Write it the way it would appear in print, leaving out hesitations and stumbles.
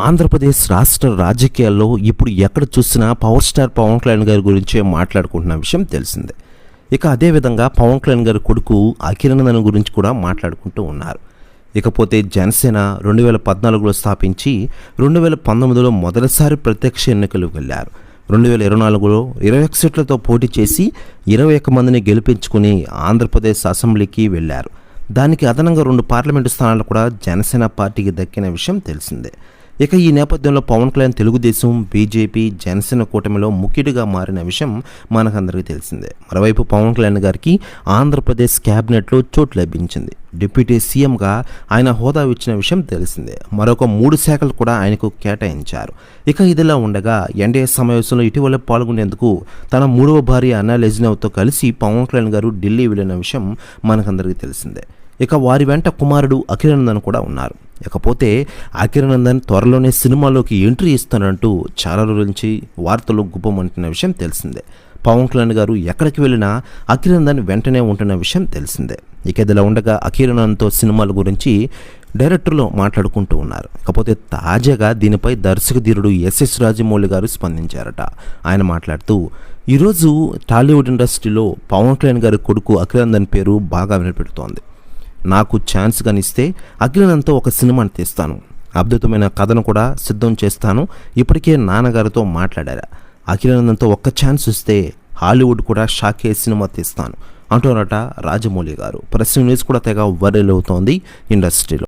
ఆంధ్రప్రదేశ్ రాష్ట్ర రాజకీయాల్లో ఇప్పుడు ఎక్కడ చూసినా పవర్ స్టార్ పవన్ కళ్యాణ్ గారి గురించే మాట్లాడుకుంటున్న విషయం తెలిసిందే. ఇక అదేవిధంగా పవన్ కళ్యాణ్ గారి కొడుకు అఖిలానందన్ గురించి కూడా మాట్లాడుకుంటూ ఉన్నారు. ఇకపోతే జనసేన 2014లో స్థాపించి 2019లో మొదటిసారి ప్రత్యక్ష ఎన్నికలకు వెళ్ళారు. 2024లో 21 సీట్లతో పోటీ చేసి 21 మందిని గెలిపించుకుని ఆంధ్రప్రదేశ్ అసెంబ్లీకి వెళ్ళారు. దానికి అదనంగా 2 పార్లమెంటు స్థానాలు కూడా జనసేన పార్టీకి దక్కిన విషయం తెలిసిందే. ఇక ఈ నేపథ్యంలో పవన్ కళ్యాణ్ తెలుగుదేశం, బీజేపీ, జనసేన కూటమిలో ముఖ్యుడిగా మారిన విషయం మనకందరికీ తెలిసిందే. మరోవైపు పవన్ కళ్యాణ్ గారికి ఆంధ్రప్రదేశ్ క్యాబినెట్లో చోటు లభించింది. డిప్యూటీ సీఎంగా ఆయన హోదా ఇచ్చిన విషయం తెలిసిందే. మరొక 3 శాఖలు కూడా ఆయనకు కేటాయించారు. ఇక ఇదిలా ఉండగా ఎన్డీఏ సమావేశంలో ఇటీవల పాల్గొనేందుకు తన 3వ భార్య అన్నా లెజ్నవ్తో కలిసి పవన్ కళ్యాణ్ గారు ఢిల్లీ వెళ్ళిన విషయం మనకందరికీ తెలిసిందే. ఇక వారి వెంట కుమారుడు అఖిలానందన్ కూడా ఉన్నారు. ఇకపోతే అఖిలానందన్ త్వరలోనే సినిమాలోకి ఎంట్రీ ఇస్తానంటూ చాలా రోజుల నుంచి వార్తలు గుప్పమంటున్న విషయం తెలిసిందే. పవన్ కళ్యాణ్ గారు ఎక్కడికి వెళ్ళినా అఖిలానందన్ వెంటనే ఉంటున్న విషయం తెలిసిందే. ఇక ఇదిలా ఉండగా అఖిలానందన్తో సినిమాల గురించి డైరెక్టర్లు మాట్లాడుకుంటూ ఉన్నారు. కాకపోతే తాజాగా దీనిపై దర్శక ధీరుడు ఎస్ఎస్ రాజమౌళి గారు స్పందించారట. ఆయన మాట్లాడుతూ, ఈరోజు టాలీవుడ్ ఇండస్ట్రీలో పవన్ కళ్యాణ్ గారి కొడుకు అఖిలానందన్ పేరు బాగా వినిపెడుతోంది. నాకు ఛాన్స్ కనిస్తే అఖిలానందన్తో ఒక సినిమాని తీస్తాను, అద్భుతమైన కథను కూడా సిద్ధం చేస్తాను. ఇప్పటికే నాన్నగారితో మాట్లాడారా. అఖిలానందన్తో ఒక్క ఛాన్స్ ఇస్తే హాలీవుడ్ కూడా షాకే సినిమా తీస్తాను అంటున్నారట రాజమౌళి గారు. ప్రెస్ న్యూస్ కూడా తెగ వైరల్ అవుతోంది ఇండస్ట్రీలో.